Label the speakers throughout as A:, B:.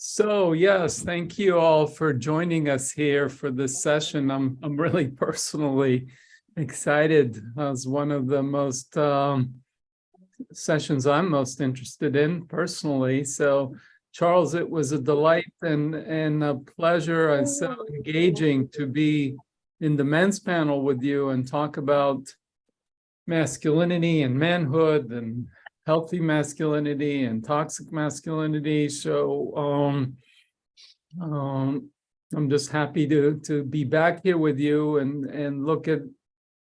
A: So yes, thank you all for joining us here for this session. I'm really personally excited as one of the most sessions I'm most interested in personally. So Charles, it was a delight and a pleasure and so engaging to be in the men's panel with you and talk about masculinity and manhood and healthy masculinity and toxic masculinity. So I'm just happy to be back here with you and look at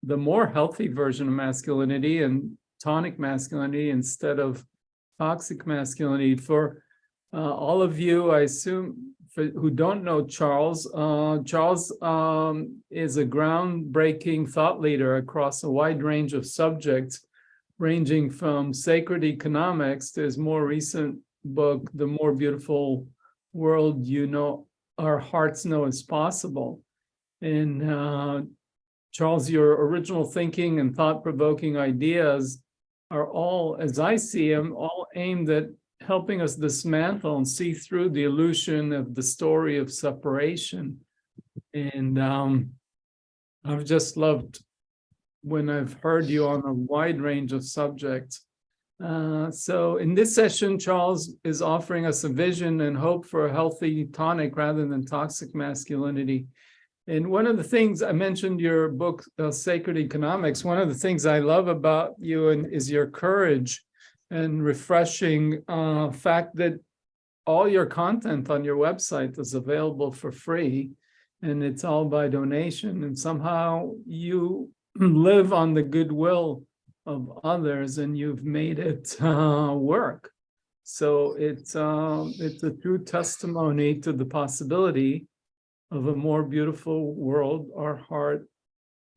A: the more healthy version of masculinity and tonic masculinity instead of toxic masculinity. For all of you, I assume, who don't know Charles, Charles is a groundbreaking thought leader across a wide range of subjects, ranging from sacred economics to his more recent book, The More Beautiful World You Know Our Hearts Know Is Possible. And Charles, your original thinking and thought-provoking ideas are all, as I see them, all aimed at helping us dismantle and see through the illusion of the story of separation. And I've just loved when I've heard you on a wide range of subjects. So in this session, Charles is offering us a vision and hope for a healthy tonic rather than toxic masculinity. And one of the things I mentioned, your book, Sacred Economics, one of the things I love about you is your courage and refreshing fact that all your content on your website is available for free, and it's all by donation. And somehow you live on the goodwill of others, and you've made it work. So it's a true testimony to the possibility of a more beautiful world our heart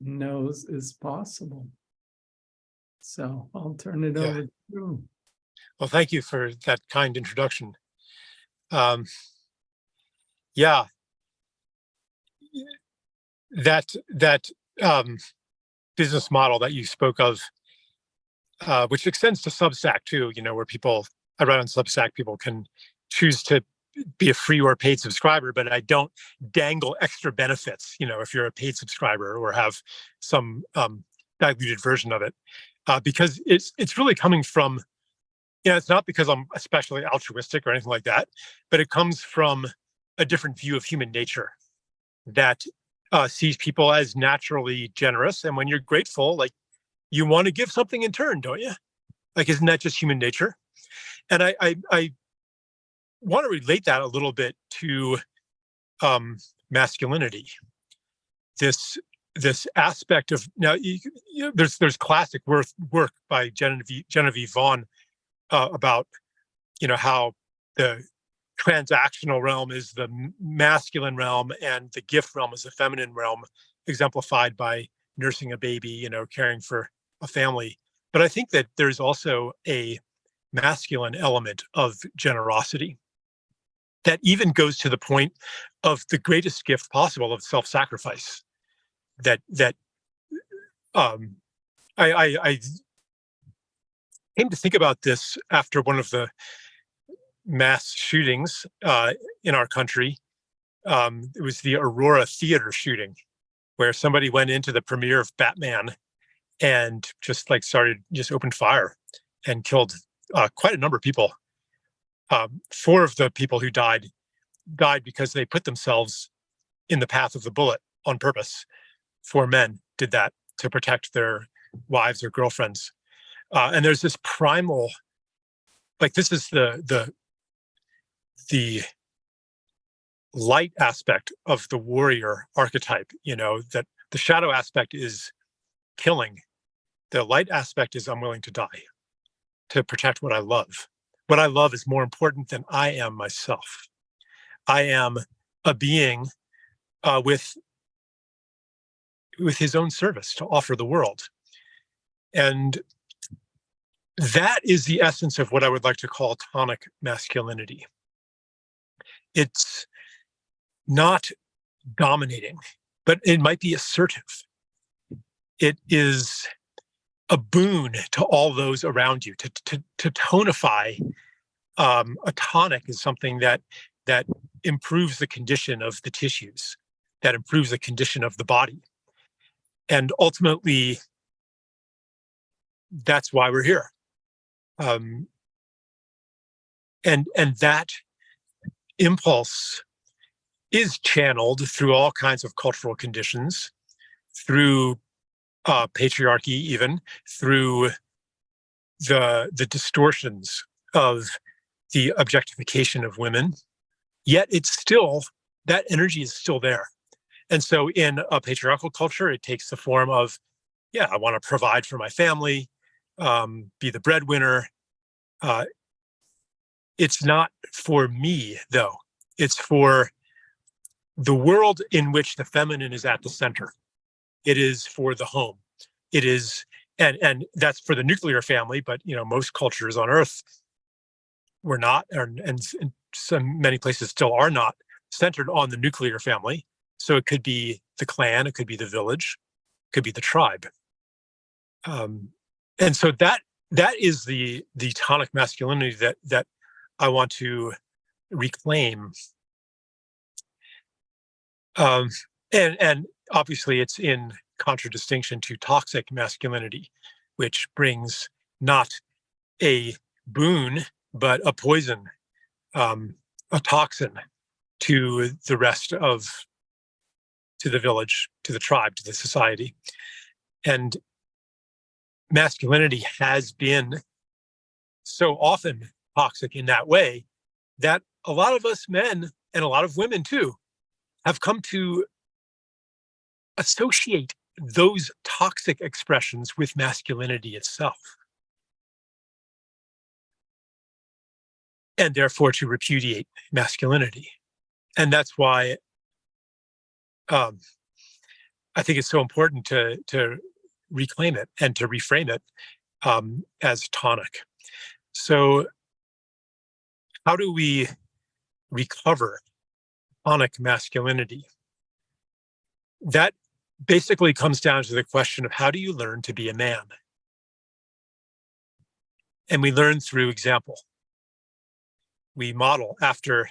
A: knows is possible. So I'll turn it over to you.
B: Well, thank you for that kind introduction. That business model that you spoke of, which extends to Substack too, where I write on Substack, people can choose to be a free or paid subscriber, but I don't dangle extra benefits, if you're a paid subscriber or have some diluted version of it, because it's really coming from, it's not because I'm especially altruistic or anything like that, but it comes from a different view of human nature that sees people as naturally generous. And when you're grateful, like, you want to give something in turn, don't you? Like, isn't that just human nature? And I want to relate that a little bit to masculinity. This aspect of, now, there's classic work by Genevieve Vaughn about how the transactional realm is the masculine realm and the gift realm is the feminine realm, exemplified by nursing a baby, caring for a family. But I think that there's also a masculine element of generosity that even goes to the point of the greatest gift possible of self-sacrifice. I came to think about this after one of the mass shootings in our country. It was the Aurora Theater shooting, where somebody went into the premiere of Batman and just opened fire and killed quite a number of people. 4 of the people who died because they put themselves in the path of the bullet on purpose. 4 men did that to protect their wives or girlfriends. And there's this primal, this is the light aspect of the warrior archetype, that the shadow aspect is killing. The light aspect is I'm willing to die to protect what I love. What I love is more important than I am myself. I am a being with his own service to offer the world. And that is the essence of what I would like to call tonic masculinity. It's not dominating, but it might be assertive. It is a boon to all those around you. To tonify a tonic is something that that improves the condition of the tissues, that improves the condition of the body. And ultimately, that's why we're here. And that impulse is channeled through all kinds of cultural conditions, through patriarchy, even through the distortions of the objectification of women. Yet it's still, that energy is still there. And so in a patriarchal culture, it takes the form of, yeah, I want to provide for my family, be the breadwinner. It's not for me, though. It's for the world in which the feminine is at the center. It is for the home. It is, and that's for the nuclear family, but most cultures on Earth were not, and in many places still are not, centered on the nuclear family. So it could be the clan, it could be the village, it could be the tribe. And so that is the tonic masculinity that I want to reclaim. And obviously it's in contradistinction to toxic masculinity, which brings not a boon, but a poison, a toxin to the rest of, to the village, to the tribe, to the society. And masculinity has been so often toxic in that way that a lot of us men, and a lot of women too, have come to associate those toxic expressions with masculinity itself, and therefore to repudiate masculinity. And that's why I think it's so important to reclaim it and to reframe it as tonic. So how do we recover tonic masculinity? That basically comes down to the question of, how do you learn to be a man? And we learn through example. We model after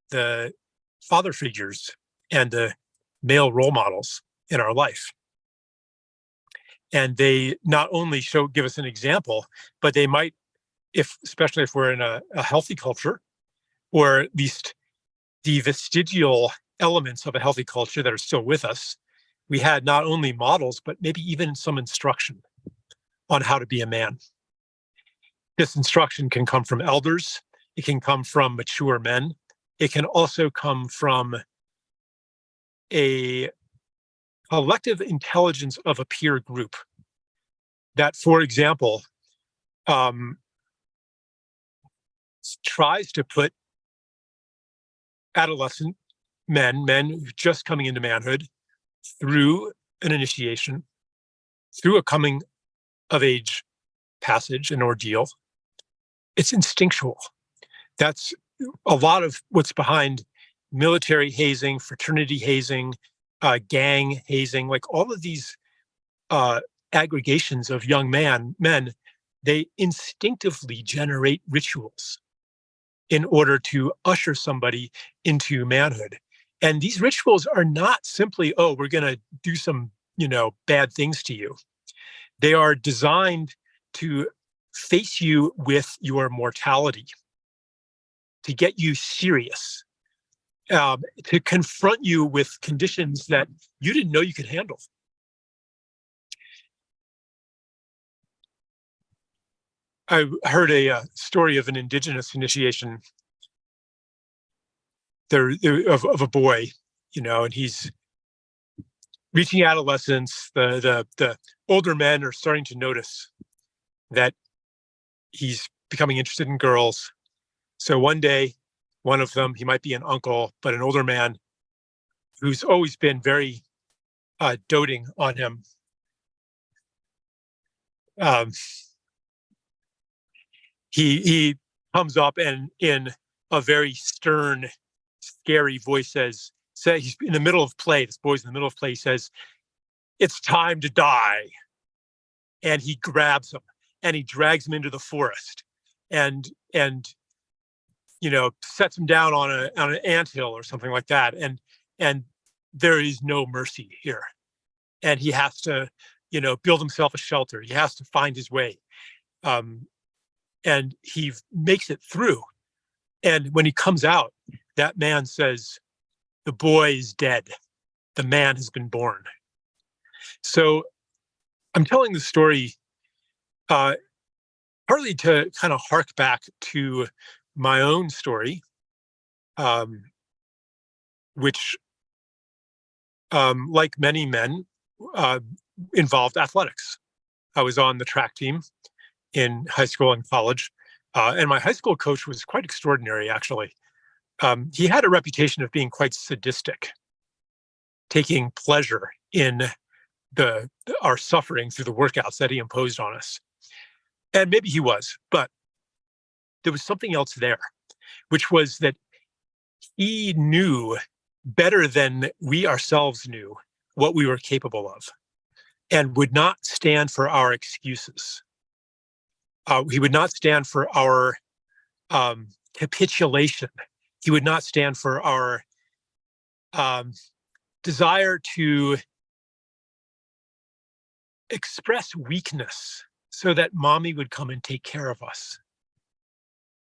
B: the father figures and the male role models in our life. And they not only give us an example, but they might, especially if we're in a healthy culture, or at least the vestigial elements of a healthy culture that are still with us, we had not only models, but maybe even some instruction on how to be a man. This instruction can come from elders. It can come from mature men. It can also come from a collective intelligence of a peer group that, for example, tries to put adolescent men just coming into manhood, through an initiation, through a coming of age passage, an ordeal. It's instinctual. That's a lot of what's behind military hazing, fraternity hazing, gang hazing, like all of these aggregations of young men, they instinctively generate rituals in order to usher somebody into manhood. And these rituals are not simply, oh, we're going to do some, bad things to you. They are designed to face you with your mortality, to get you serious, to confront you with conditions that you didn't know you could handle. I heard a story of an indigenous initiation of a boy, and he's reaching adolescence. The older men are starting to notice that he's becoming interested in girls. So one day, one of them, he might be an uncle, but an older man who's always been very doting on him, he comes up and in a very stern, scary voice says, he's in the middle of play. This boy's in the middle of play. He says, "It's time to die." And he grabs him and he drags him into the forest. And sets him down on an anthill or something like that, and there is no mercy here, and he has to build himself a shelter. He has to find his way, and he makes it through. And when he comes out, that man says, "The boy is dead. The man has been born." So I'm telling the story partly to kind of hark back to my own story, which, like many men, involved athletics. I was on the track team in high school and college, and my high school coach was quite extraordinary, actually. He had a reputation of being quite sadistic, taking pleasure in our suffering through the workouts that he imposed on us. And maybe he was, but there was something else there, which was that he knew better than we ourselves knew what we were capable of, and would not stand for our excuses. He would not stand for our capitulation. He would not stand for our desire to express weakness so that mommy would come and take care of us.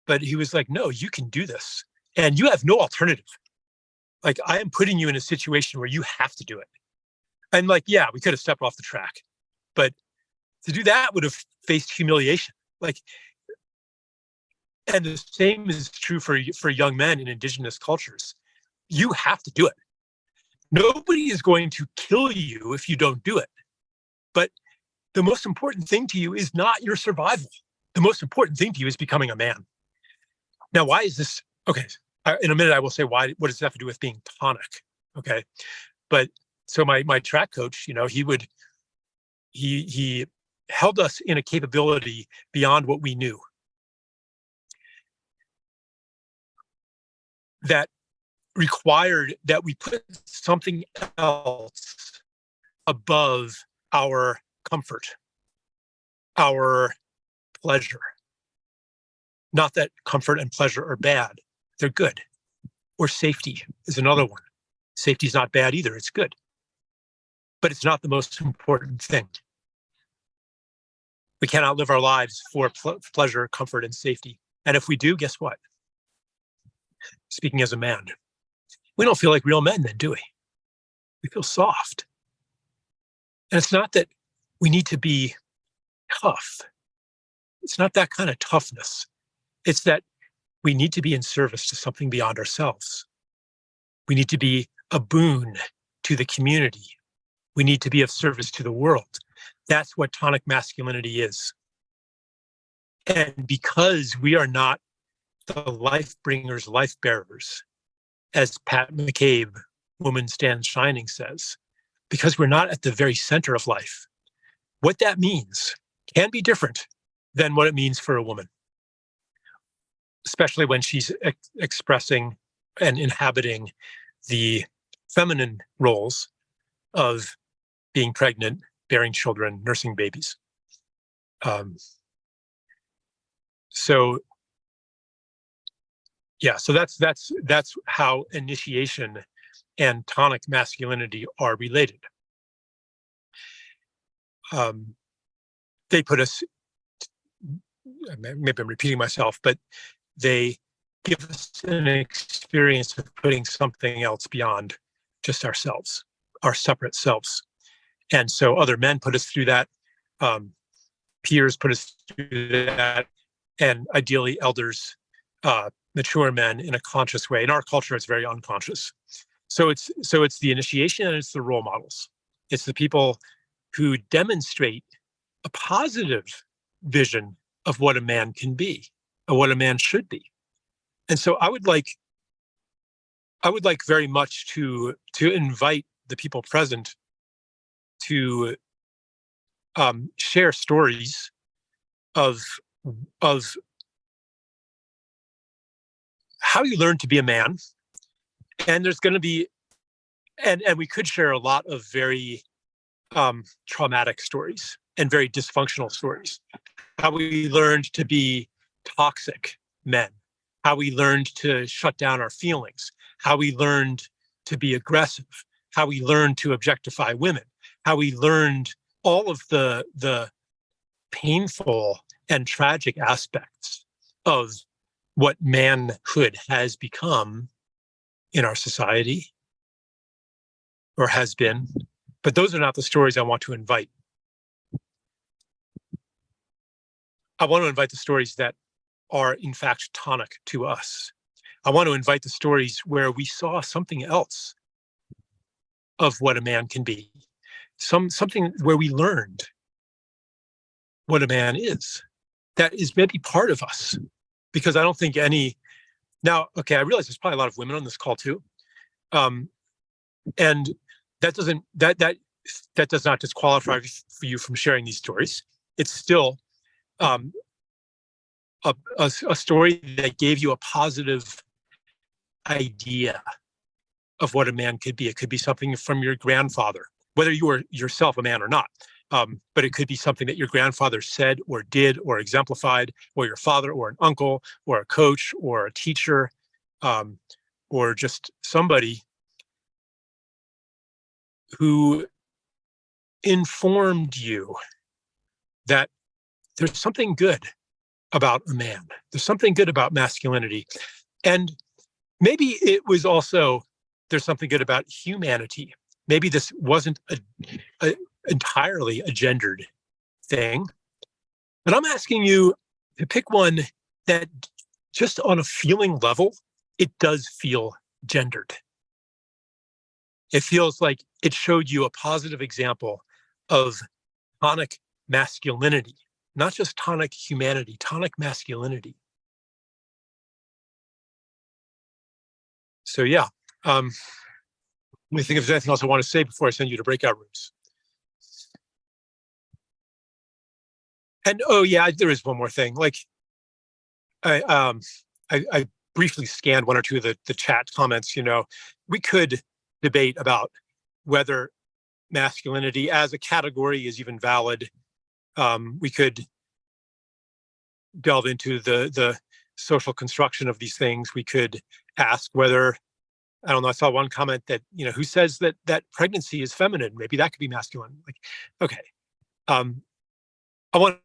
B: But he was like, "No, you can do this. And you have no alternative. Like, I am putting you in a situation where you have to do it." And like, yeah, we could have stepped off the track, but to do that would have faced humiliation. Like, and the same is true for young men in indigenous cultures. You have to do it. Nobody is going to kill you if you don't do it. But the most important thing to you is not your survival. The most important thing to you is becoming a man. Now, why is this? Okay, in a minute I will say why. What does that have to do with being tonic? Okay, but so my track coach, he held us in a capability beyond what we knew, that required that we put something else above our comfort, our pleasure. Not that comfort and pleasure are bad, they're good. Or safety is another one. Safety is not bad either, it's good. But it's not the most important thing. We cannot live our lives for pleasure, comfort, and safety. And if we do, guess what? Speaking as a man, we don't feel like real men then, do we? We feel soft. And it's not that we need to be tough. It's not that kind of toughness. It's that we need to be in service to something beyond ourselves. We need to be a boon to the community. We need to be of service to the world. That's what tonic masculinity is. And because we are not the life bringers, life bearers, as Pat McCabe, Woman Stands Shining, says, because we're not at the very center of life, what that means can be different than what it means for a woman, especially when she's expressing and inhabiting the feminine roles of being pregnant, bearing children, nursing babies. So that's how initiation and tonic masculinity are related. They put us, maybe I'm repeating myself, but they give us an experience of putting something else beyond just ourselves, our separate selves. And so other men put us through that, peers put us through that, and ideally elders, mature men in a conscious way. In our culture, it's very unconscious. So it's the initiation and it's the role models. It's the people who demonstrate a positive vision of what a man can be, or what a man should be. And so I would like very much to invite the people present to share stories of how you learn to be a man. And there's going to be, and we could share a lot of very traumatic stories and very dysfunctional stories. How we learned to be toxic men, how we learned to shut down our feelings, how we learned to be aggressive, how we learned to objectify women, how we learned all of the painful and tragic aspects of what manhood has become in our society or has been. But those are not the stories I want to invite. I want to invite the stories that are in fact tonic to us. I want to invite the stories where we saw something else of what a man can be, something where we learned what a man is, that is maybe part of us. Because I don't think any, now, okay, I realize there's probably a lot of women on this call too. And that does not disqualify for you from sharing these stories. It's still a story that gave you a positive idea of what a man could be. It could be something from your grandfather, whether you were yourself a man or not. But it could be something that your grandfather said or did or exemplified, or your father or an uncle or a coach or a teacher, or just somebody who informed you that there's something good about a man. There's something good about masculinity. And maybe it was also, there's something good about humanity. Maybe this wasn't entirely a gendered thing. But I'm asking you to pick one that just on a feeling level, it does feel gendered. It feels like it showed you a positive example of tonic masculinity, not just tonic humanity, tonic masculinity. So yeah, let me think if there's anything else I want to say before I send you to breakout rooms. And oh yeah, there is one more thing. Like, I briefly scanned one or two of the chat comments. You know, we could debate about whether masculinity as a category is even valid. We could delve into the social construction of these things. We could ask whether, I don't know, I saw one comment that, you know, who says that pregnancy is feminine? Maybe that could be masculine. Like, okay. I want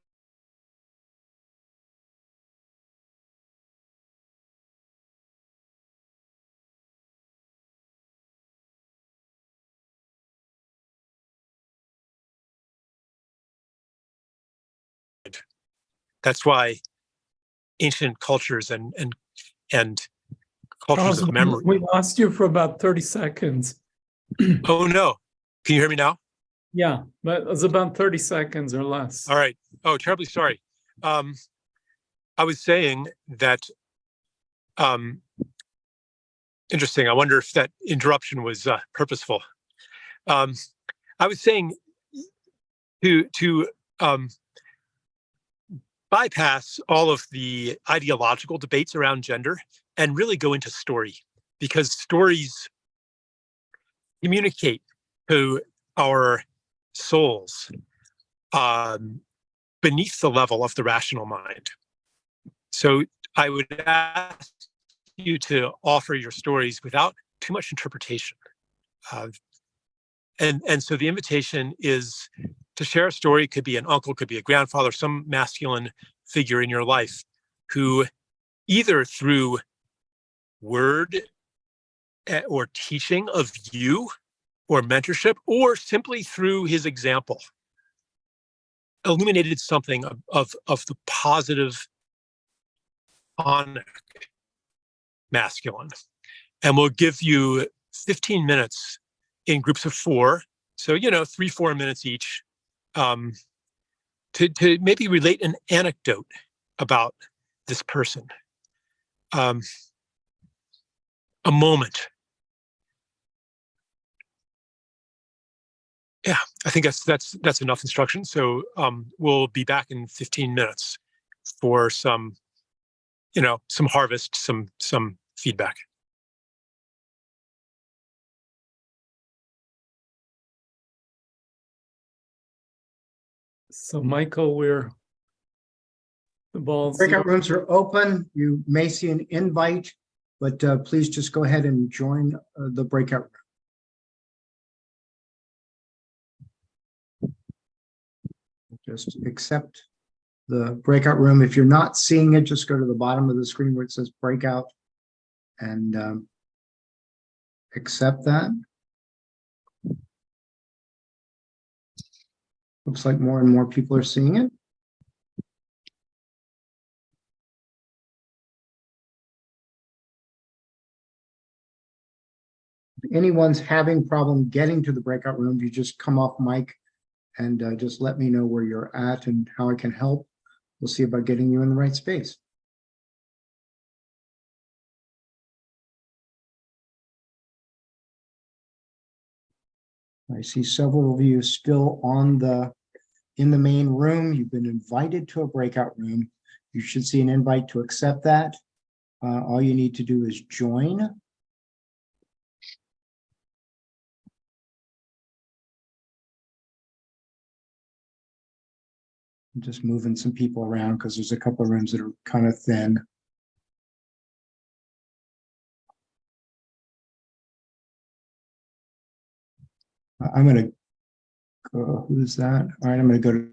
B: that's why ancient cultures and cultures
A: Charles,
B: of memory.
A: we lost you for about 30 seconds.
B: Oh no. Can you hear me now?
A: Yeah, but it was about 30 seconds or less.
B: All right. Oh, terribly sorry. I was saying that, interesting. I wonder if that interruption was purposeful. I was saying to bypass all of the ideological debates around gender and really go into story, because stories communicate to our souls beneath the level of the rational mind. So I would ask you to offer your stories without too much interpretation. And so the invitation is to share a story. It could be an uncle, could be a grandfather, some masculine figure in your life who either through word or teaching of you or mentorship, or simply through his example, illuminated something of the positive tonic masculine. And we'll give you 15 minutes in groups of 4. So, 3-4 minutes each, to maybe relate an anecdote about this person. A moment. Yeah, I think that's enough instruction. So we'll be back in 15 minutes for some harvest, some feedback.
A: So Michael, the balls.
C: Breakout rooms are open. You may see an invite, but please just go ahead and join the breakout room. Just accept the breakout room. If you're not seeing it, just go to the bottom of the screen where it says breakout and accept that. Looks like more and more people are seeing it. If anyone's having problem getting to the breakout room, you just come off mic and just let me know where you're at and how I can help. We'll see about getting you in the right space. I see several of you still in the main room. You've been invited to a breakout room. You should see an invite to accept that. All you need to do is join. I'm just moving some people around because there's a couple of rooms that are kind of thin. I'm going to go, who's that? All right, I'm going to go to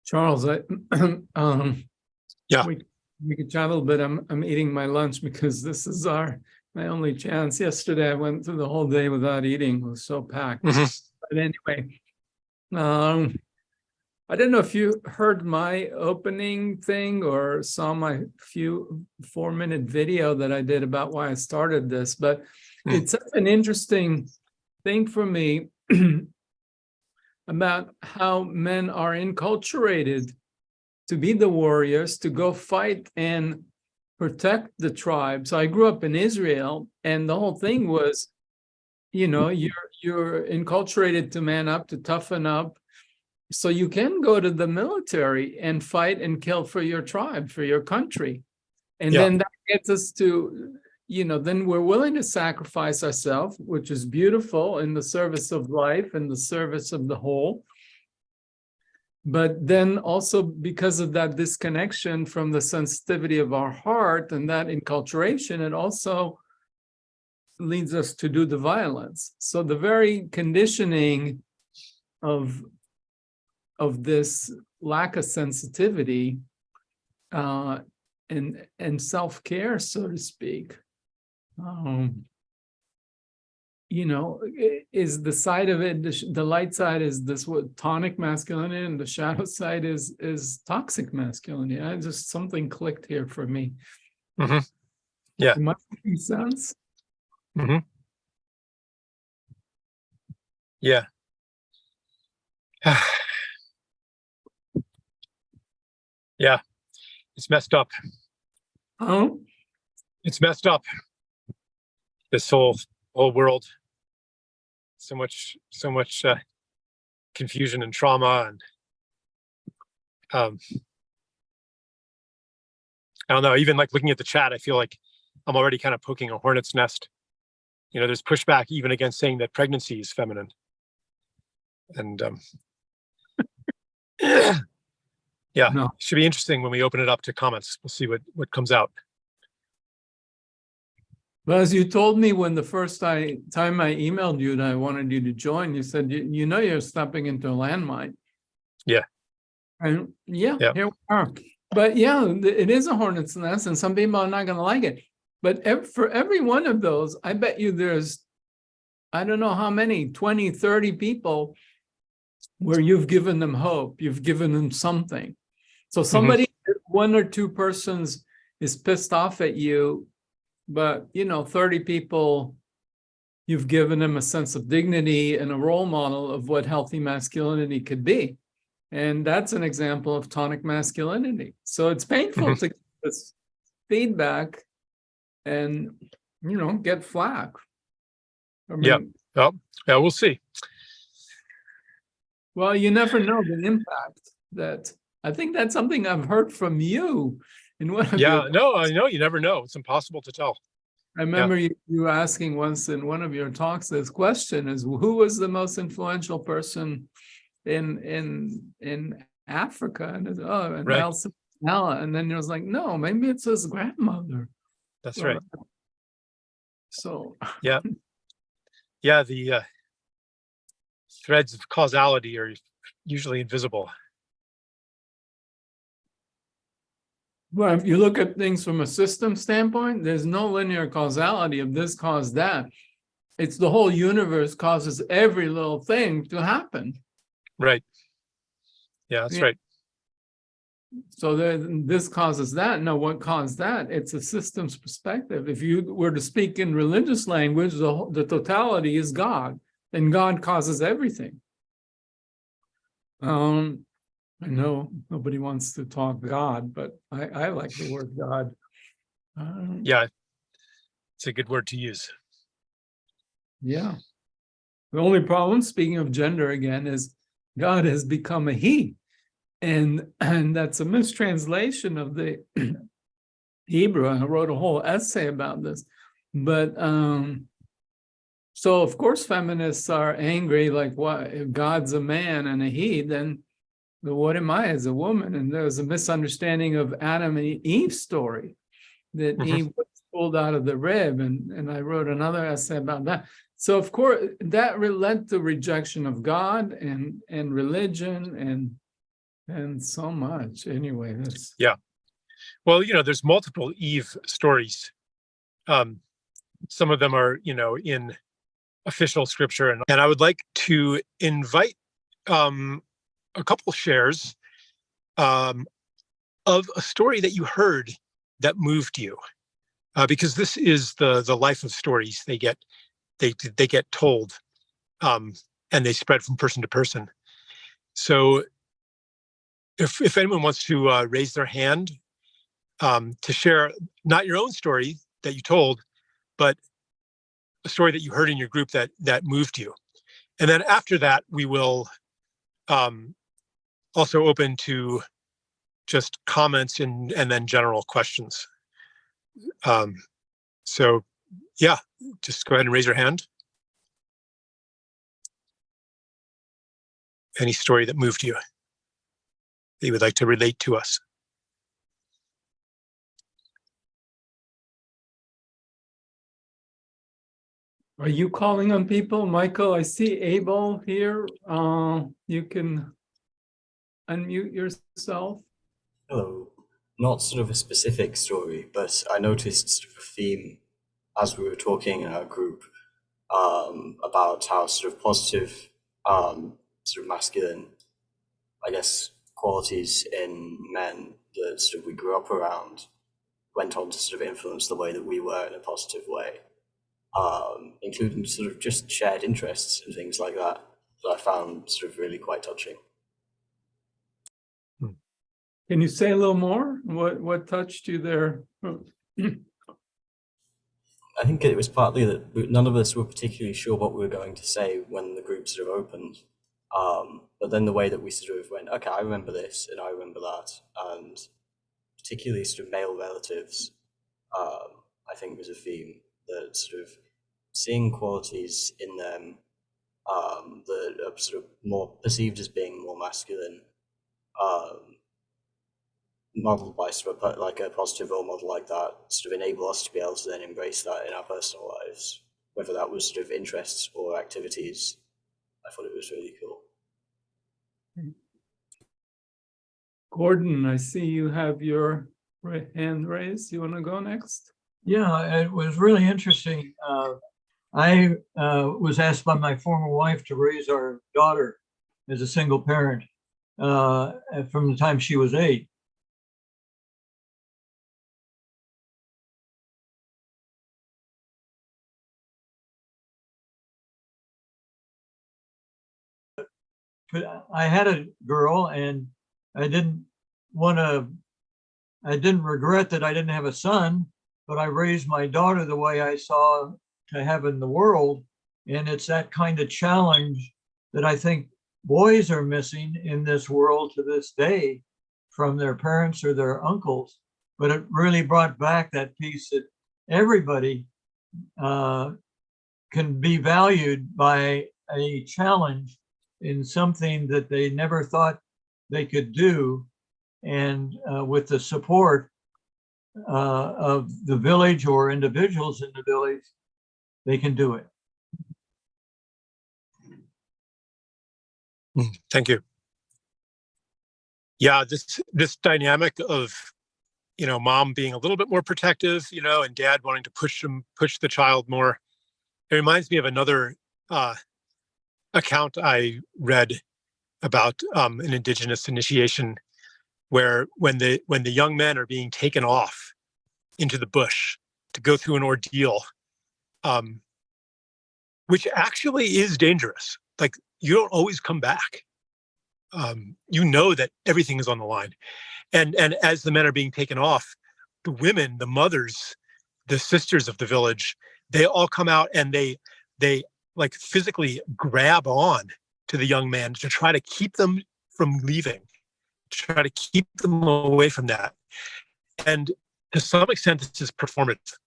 A: Charles,
B: Yeah.
A: we could chat a little bit. I'm eating my lunch because this is my only chance. Yesterday I went through the whole day without eating. It was so packed. But anyway, I don't know if you heard my opening thing or saw my 4-minute video that I did about why I started this, but it's such an interesting thing for me about how men are enculturated to be the warriors, to go fight and protect the tribe. So I grew up in Israel, and the whole thing was, you're enculturated to man up, to toughen up, so you can go to the military and fight and kill for your tribe, for your country. And then that gets us to, then we're willing to sacrifice ourselves, which is beautiful, in the service of life and the service of the whole. But then also because of that disconnection from the sensitivity of our heart and that enculturation, it also leads us to do the violence. So the very conditioning of this lack of sensitivity and self-care, so to speak, is the side of it, the light side is this what tonic masculinity, and the shadow side is toxic masculinity. Just something clicked here for me.
B: Yeah.
A: It might make sense.
B: Yeah. Yeah. It's messed up.
A: Oh,
B: It's messed up. This whole world. So much confusion and trauma, and I don't know, even like looking at the chat, I feel like I'm already kind of poking a hornet's nest. There's pushback even against saying that pregnancy is feminine. And yeah,
A: no.
B: Should be interesting when we open it up to comments. We'll see what comes out.
A: Well, as you told me when the first time I emailed you that I wanted you to join, you said, you're stepping into a landmine.
B: Yeah.
A: And here we are. But yeah, it is a hornet's nest, and some people are not going to like it. But for every one of those, I bet you there's, I don't know how many, 20, 30 people where you've given them hope, you've given them something. So somebody, one or two persons is pissed off at you, but 30 people, you've given them a sense of dignity and a role model of what healthy masculinity could be. And that's an example of tonic masculinity. So it's painful to get this feedback and, get flack. I
B: Yeah.
A: mean,
B: Oh, yeah, we'll see.
A: well, you never know the impact that, I think that's something I've heard from you in one of your,
B: Yeah, no, I know, you never know. It's impossible to tell.
A: I remember you asking once in one of your talks, this question is, who was the most influential person in Africa? And it's, oh, and
B: Right.
A: Nelson Mandela. And then it was like, no, maybe it's his grandmother.
B: That's right.
A: So
B: Yeah. Yeah, the threads of causality are usually invisible.
A: well, if you look at things from a system standpoint, there's no linear causality of this caused that. It's the whole universe causes every little thing to happen.
B: Right. Yeah, that's
A: Yeah.
B: right.
A: So then this causes that. No, what caused that? It's a systems perspective. If you were to speak in religious language, the totality is God, and God causes everything. I know nobody wants to talk God, but I like the word God.
B: Yeah, it's a good word to use.
A: Yeah. The only problem, speaking of gender again, is God has become a he. And that's a mistranslation of the Hebrew. I wrote a whole essay about this. But so of course feminists are angry, like, what if God's a man and a he, then what am I as a woman? And there's a misunderstanding of Adam and Eve's story, that Eve was pulled out of the rib, and I wrote another essay about that. So of course that led to rejection of God and religion and so much. Anyway, that's
B: Well, there's multiple Eve stories. Some of them are, in official scripture, and I would like to invite a couple shares of a story that you heard that moved you, because this is the life of stories. They get told, and they spread from person to person. So if anyone wants to raise their hand to share not your own story that you told, but a story that you heard in your group that moved you. And then after that, we will also open to just comments and then general questions. So yeah, just go ahead and raise your hand. Any story that moved you that you would like to relate to us.
A: Are you calling on people? Michael, I see Abel here. You can unmute yourself.
D: Hello. Not sort of a specific story, but I noticed sort of a theme as we were talking in our group about how sort of positive, sort of masculine, I guess, qualities in men that sort of we grew up around went on to sort of influence the way that we were in a positive way, including sort of just shared interests and things like that I found sort of really quite touching.
A: Can you say a little more? What touched you there?
D: I think it was partly that none of us were particularly sure what we were going to say when the group sort of opened. But then the way that we sort of went, okay, I remember this and I remember that, and particularly sort of male relatives, I think was a theme that sort of seeing qualities in them that are sort of more perceived as being more masculine, modeled by sort of like a positive role model like that, sort of enable us to be able to then embrace that in our personal lives, whether that was sort of interests or activities. I thought it was really cool.
A: Gordon, I see you have your hand raised. You want to go next?
E: Yeah, it was really interesting. I was asked by my former wife to raise our daughter as a single parent from the time she was 8. I had a girl, and I didn't regret that I didn't have a son, but I raised my daughter the way I saw to have in the world. And it's that kind of challenge that I think boys are missing in this world to this day from their parents or their uncles. But it really brought back that piece that everybody can be valued by a challenge in something that they never thought they could do. And with the support of the village or individuals in the village, they can do it.
B: Thank you. Yeah, this dynamic of, mom being a little bit more protective, and dad wanting to push the child more. It reminds me of another account I read about an indigenous initiation, where when the young men are being taken off into the bush to go through an ordeal, which actually is dangerous. Like, you don't always come back. That everything is on the line. And as the men are being taken off, the women, the mothers, the sisters of the village, they all come out and they like physically grab on to the young man to try to keep them from leaving, to try to keep them away from that. And to some extent, this is performative.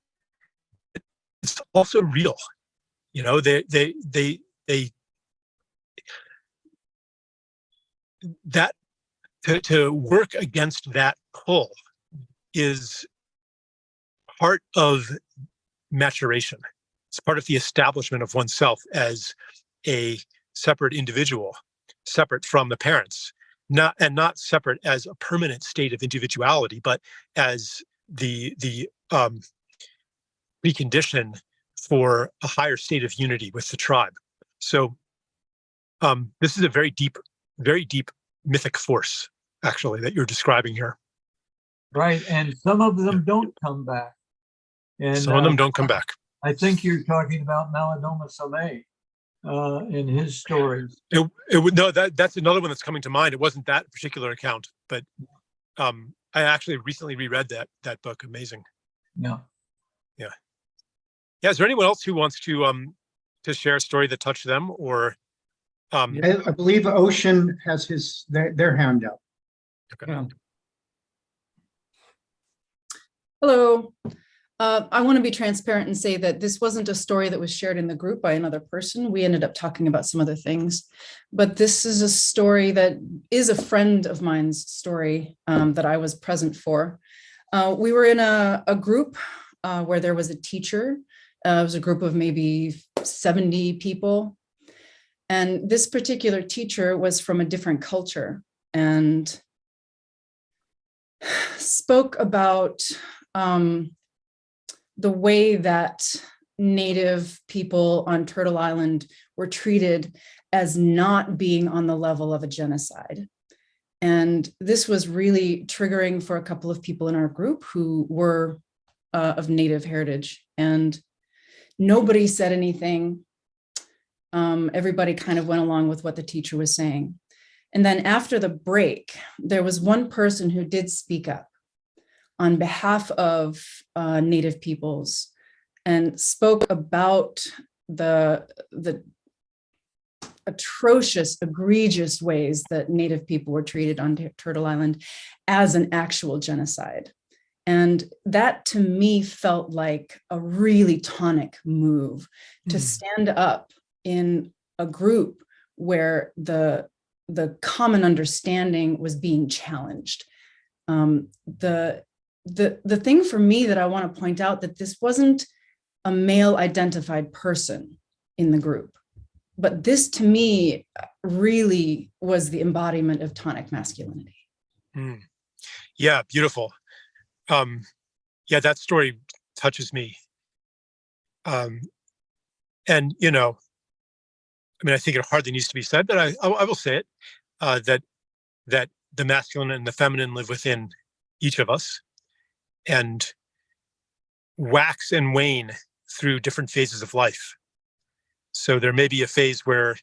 B: It's also real. That to work against that pull is part of maturation. It's part of the establishment of oneself as a separate individual, separate from the parents, not separate as a permanent state of individuality, but as the precondition for a higher state of unity with the tribe. So this is a very deep mythic force, actually, that you're describing here.
E: Right. And some of them don't come back. And
B: some of them don't come back.
E: I think you're talking about Malidoma Samay in his stories.
B: That's another one that's coming to mind. It wasn't that particular account, but I actually recently reread that book. Amazing.
E: Yeah.
B: Is there anyone else who wants to share a story that touched them, or?
C: I believe Ocean has their hand up.
B: Okay.
A: Yeah.
F: Hello. I want to be transparent and say that this wasn't a story that was shared in the group by another person. We ended up talking about some other things, but this is a story that is a friend of mine's story that I was present for. We were in a group where there was a teacher. It was a group of maybe 70 people. And this particular teacher was from a different culture and spoke about the way that Native people on Turtle Island were treated as not being on the level of a genocide. And this was really triggering for a couple of people in our group who were of Native heritage. And nobody said anything. Everybody kind of went along with what the teacher was saying. And then after the break, there was one person who did speak up on behalf of Native peoples and spoke about the atrocious, egregious ways that Native people were treated on Turtle Island as an actual genocide. And that to me felt like a really tonic move to stand up in a group where the common understanding was being challenged. The thing for me that I want to point out that this wasn't a male identified person in the group, but this to me really was the embodiment of tonic masculinity.
B: Yeah, beautiful. That story touches me. And I think it hardly needs to be said, but I will say it, that the masculine and the feminine live within each of us and wax and wane through different phases of life. So there may be a phase where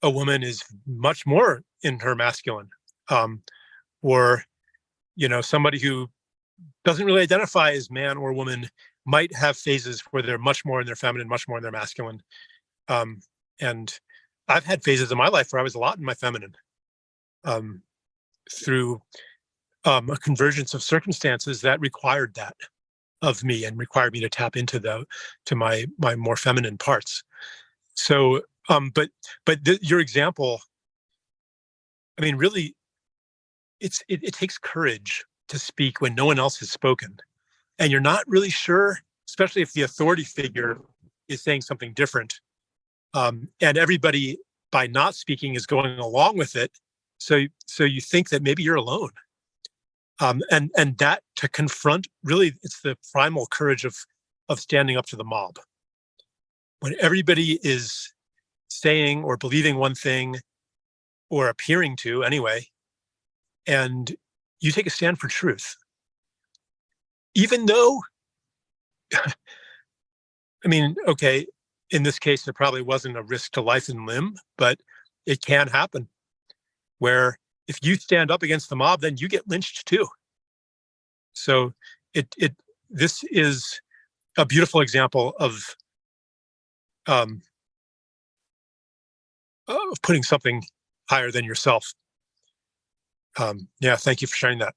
B: a woman is much more in her masculine, or, somebody who doesn't really identify as man or woman might have phases where they're much more in their feminine, much more in their masculine. And I've had phases in my life where I was a lot in my feminine, through a convergence of circumstances that required that of me and required me to tap into my more feminine parts. So, but your example, I mean, really, it takes courage to speak when no one else has spoken, and you're not really sure, especially if the authority figure is saying something different, and everybody by not speaking is going along with it. So you think that maybe you're alone, and that to confront, really, it's the primal courage of standing up to the mob when everybody is saying or believing one thing, or appearing to anyway, and you take a stand for truth, even though, I mean, okay, in this case, it probably wasn't a risk to life and limb, but it can happen where if you stand up against the mob, then you get lynched too. So this is a beautiful example of putting something higher than yourself. Yeah, thank you for sharing that.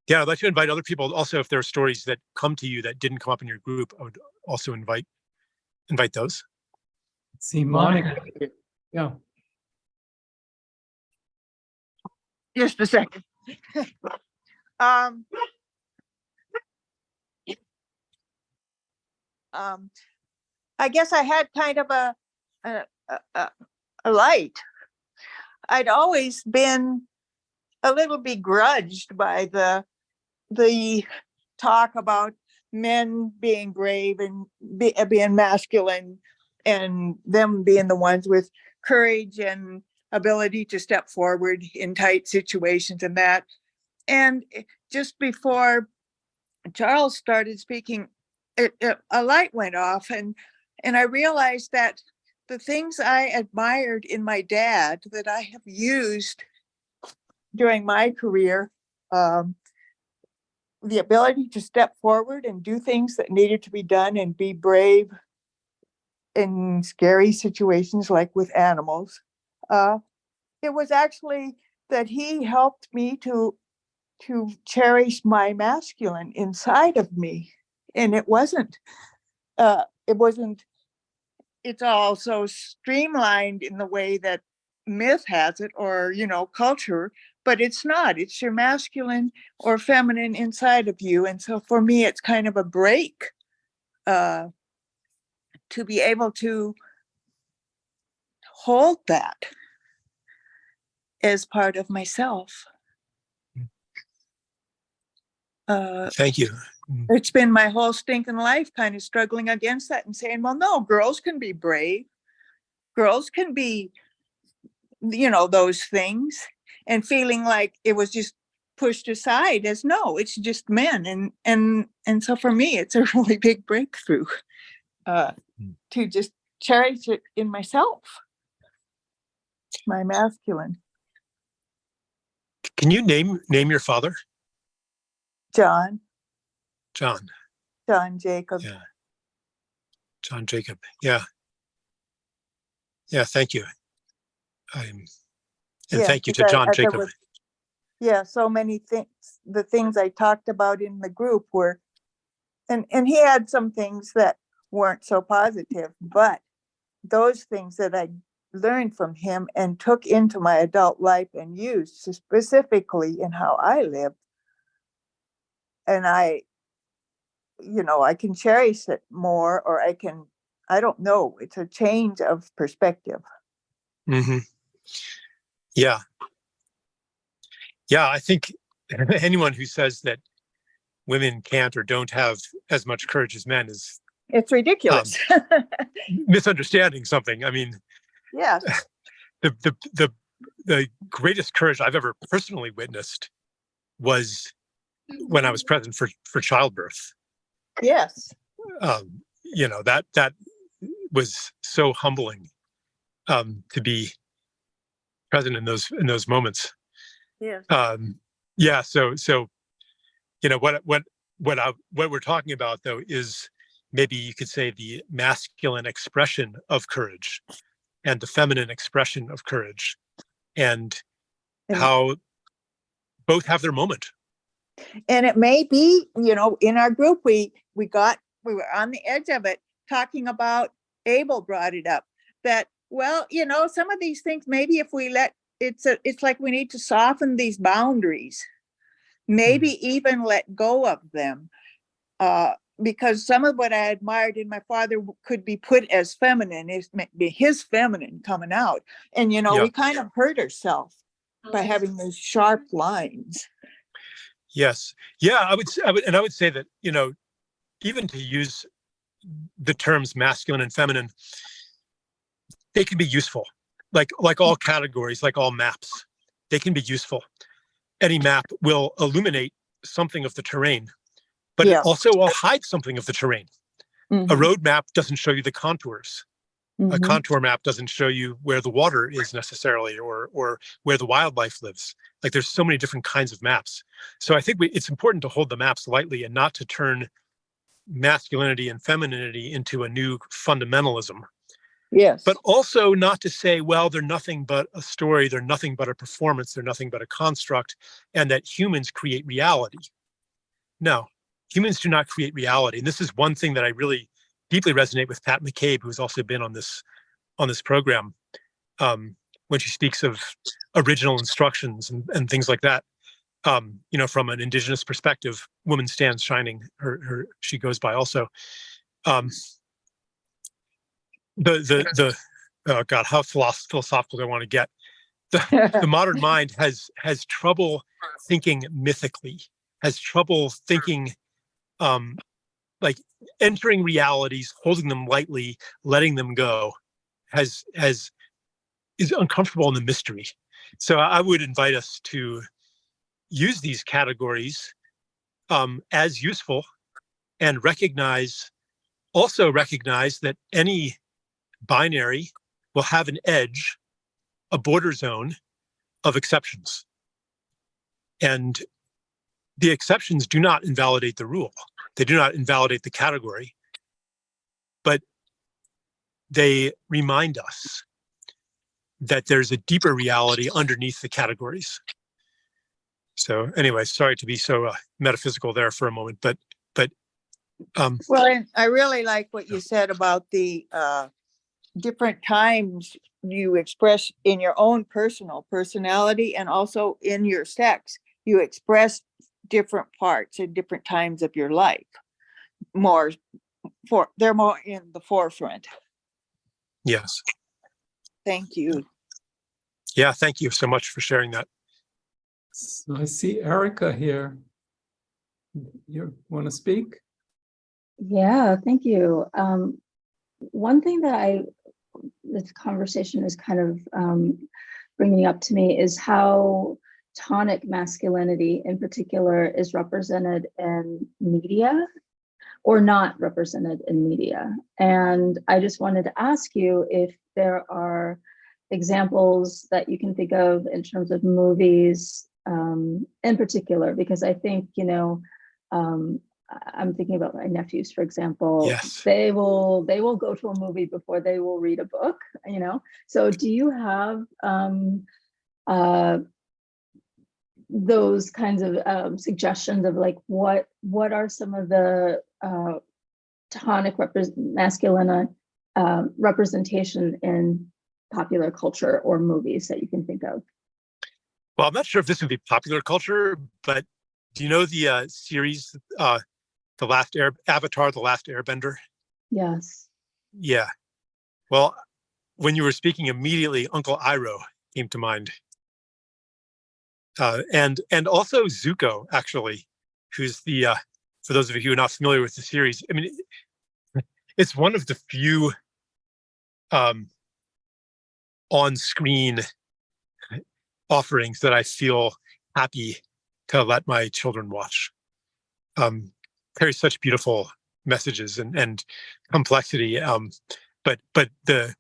B: Yeah, I'd like to invite other people also, if there are stories that come to you that didn't come up in your group, I would also invite those.
A: See, Monica, yeah.
G: Just a second. I guess I had kind of a light. I'd always been a little begrudged by the talk about men being brave and being masculine, and them being the ones with courage and ability to step forward in tight situations and that. And just before Charles started speaking, a light went off, and I realized that the things I admired in my dad that I have used during my career, the ability to step forward and do things that needed to be done and be brave in scary situations like with animals. It was actually that he helped me to cherish my masculine inside of me. And it wasn't, it's all so streamlined in the way that myth has it, or, culture, but it's not. It's your masculine or feminine inside of you. And so for me, it's kind of a break to be able to hold that as part of myself.
B: Thank you.
G: It's been my whole stinking life kind of struggling against that and saying, well, no, girls can be brave. Girls can be, those things, and feeling like it was just pushed aside as no, it's just men. And so for me, it's a really big breakthrough to just cherish it in myself, my masculine.
B: Can you name your father?
G: John Jacob.
B: Yeah. John Jacob. Yeah. Yeah. Thank you. And thank you to John Jacob.
G: So many things. The things I talked about in the group were, and he had some things that weren't so positive, but those things that I learned from him and took into my adult life and used specifically in how I live. And I can cherish it more, or I don't know. It's a change of perspective.
B: Mm-hmm. Yeah. Yeah. I think anyone who says that women can't or don't have as much courage as men is,
G: it's ridiculous.
B: Misunderstanding something. I mean,
G: yes.
B: The greatest courage I've ever personally witnessed was when I was present for childbirth.
G: Yes.
B: That was so humbling, to be present in those moments.
G: Yes.
B: Yeah. So what we're talking about though is maybe you could say the masculine expression of courage and the feminine expression of courage, and
G: And-
B: how both have their moment.
G: And it may be, you know, in our group, we were on the edge of it, talking about, Abel brought it up, that, well, you know, some of these things, maybe if we it's like we need to soften these boundaries, maybe even let go of them. Because some of what I admired in my father could be put as feminine, is be his feminine coming out. And, you know,
B: Yeah.
G: we kind of hurt ourselves by having those sharp lines.
B: Yes. Yeah, I would say that, you know, even to use the terms masculine and feminine, they can be useful. Like all categories, like all maps, they can be useful. Any map will illuminate something of the terrain, but
G: Yeah.
B: it also will hide something of the terrain. A road map doesn't show you the contours. A contour map doesn't show you where the water is necessarily, or where the wildlife lives. Like, there's so many different kinds of maps. So I think it's important to hold the maps lightly and not to turn masculinity and femininity into a new fundamentalism.
G: Yes.
B: But also not to say, well, they're nothing but a story, they're nothing but a performance, they're nothing but a construct, and that humans create reality. No, humans do not create reality. And this is one thing that I really deeply resonate with Pat McCabe, who's also been on this program, when she speaks of original instructions and things like that. You know, from an indigenous perspective, woman stands shining. She goes by also. Oh God, how philosophical do I want to get? The modern mind has trouble thinking mythically, has trouble thinking, like entering realities, holding them lightly, letting them go, is uncomfortable in the mystery. So I would invite us to use these categories as useful, and also recognize that any binary will have an edge, a border zone of exceptions. And the exceptions do not invalidate the rule. They do not invalidate the category, but they remind us that there's a deeper reality underneath the categories. So anyway, sorry to be so metaphysical there for a moment, but
G: Well, and I really like what you said about the different times you express in your own personality, and also in your sex, you express different parts at different times of your life. They're more in the forefront.
B: yes.
G: Thank you.
B: Yeah, thank you so much for sharing that.
A: So I see Erica here. You want to speak?
H: Yeah, thank you. One thing that this conversation is kind of bringing up to me is how tonic masculinity in particular is represented in media or not represented in media. And I just wanted to ask you if there are examples that you can think of in terms of movies in particular, because I think, you know, I'm thinking about my nephews, for example.
B: Yes.
H: They will go to a movie before they will read a book, you know? So do you have those kinds of suggestions of like, what are some of the tonic masculine representation in popular culture or movies that you can think of?
B: Well, I'm not sure if this would be popular culture, but do you know the series, Avatar, The Last Airbender?
H: Yes.
B: Yeah. Well, when you were speaking, immediately Uncle Iroh came to mind. And also Zuko, actually, who's the, for those of you who are not familiar with the series, I mean, it's one of the few on-screen offerings that I feel happy to let my children watch. Carries such beautiful messages and complexity. But the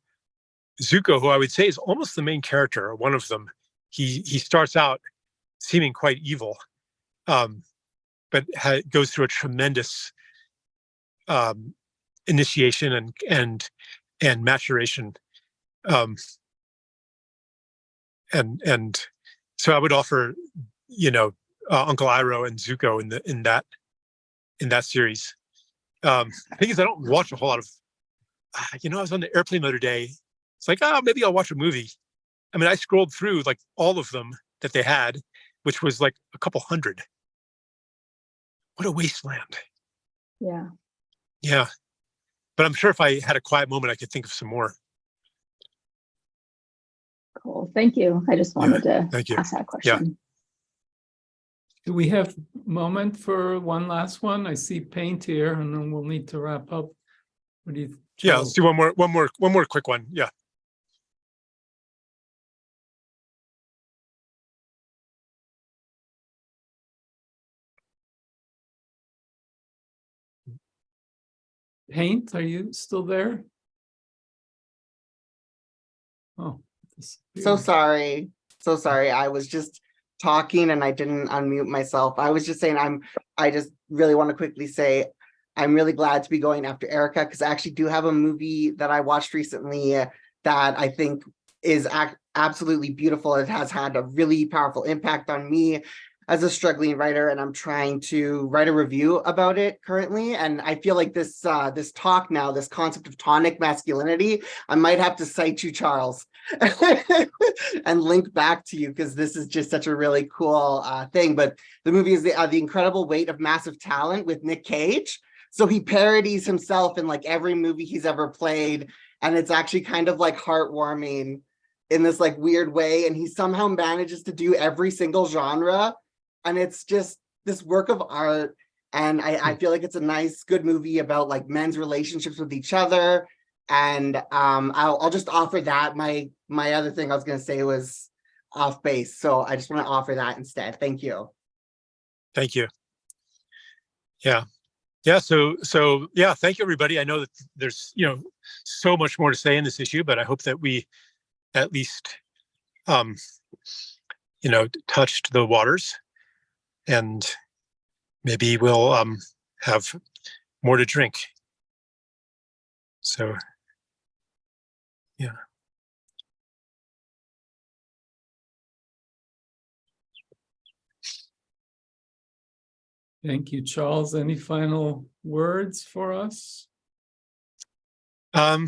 B: Zuko, who I would say is almost the main character, or one of them, he starts out seeming quite evil, but goes through a tremendous initiation and maturation. And so I would offer, Uncle Iroh and Zuko in that series. The thing is, I don't watch a whole lot of. I was on the airplane the other day. It's like, maybe I'll watch a movie. I mean, I scrolled through like all of them that they had, which was like a couple hundred. What a wasteland.
H: Yeah.
B: Yeah. But I'm sure if I had a quiet moment, I could think of some more.
H: Cool. Thank you. I just wanted to
B: thank you.
H: ask that question.
A: Do we have a moment for one last one? I see Paint here, and then we'll need to wrap up. What do you?
B: Yeah, let's do one more quick one. Yeah.
A: Paint, are you still there? Oh.
I: So sorry. So sorry. I was just talking and I didn't unmute myself. I was just saying I just really want to quickly say I'm really glad to be going after Erica, because I actually do have a movie that I watched recently that I think is absolutely beautiful. It has had a really powerful impact on me as a struggling writer, and I'm trying to write a review about it currently. And I feel like this talk now, this concept of tonic masculinity, I might have to cite you, Charles, and link back to you, because this is just such a really cool thing. But the movie is the Incredible Weight of Massive Talent with Nick Cage. So he parodies himself in like every movie he's ever played, and it's actually kind of like heartwarming in this like weird way. And he somehow manages to do every single genre. And it's just this work of art. And I feel like it's a nice, good movie about like men's relationships with each other. And I'll just offer that. My other thing I was going to say was off base. So I just want to offer that instead. Thank you.
B: Thank you. Yeah. Yeah. So yeah, thank you, everybody. I know that there's, so much more to say in this issue, but I hope that we at least, touched the waters. And maybe we'll have more to drink. So, yeah.
A: Thank you, Charles. Any final words for us?
B: I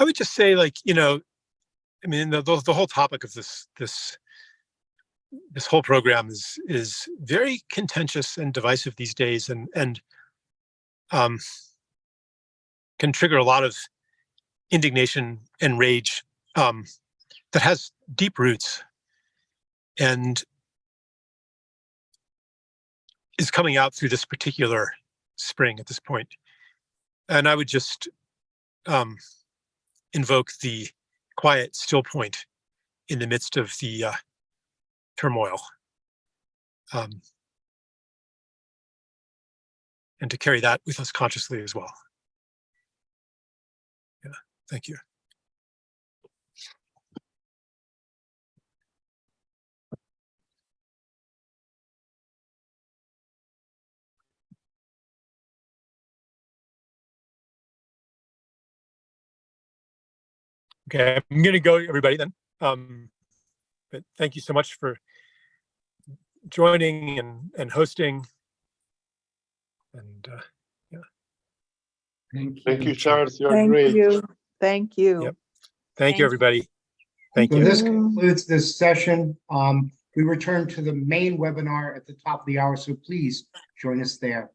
B: would just say, like, the whole topic of this whole program is very contentious and divisive these days, and can trigger a lot of indignation and rage that has deep roots and is coming out through this particular spring at this point. And I would just invoke the quiet, still point in the midst of the turmoil, and to carry that with us consciously as well. Yeah, thank you. Okay, I'm going to go, everybody, then. But thank you so much for joining and hosting. And yeah.
A: Thank you.
J: Thank you, Charles. You're
G: Thank
J: great.
G: you. Thank you.
B: Yep. Thank you, everybody. Thank
C: So
B: you.
C: this concludes this session. We return to the main webinar at the top of the hour, so please join us there.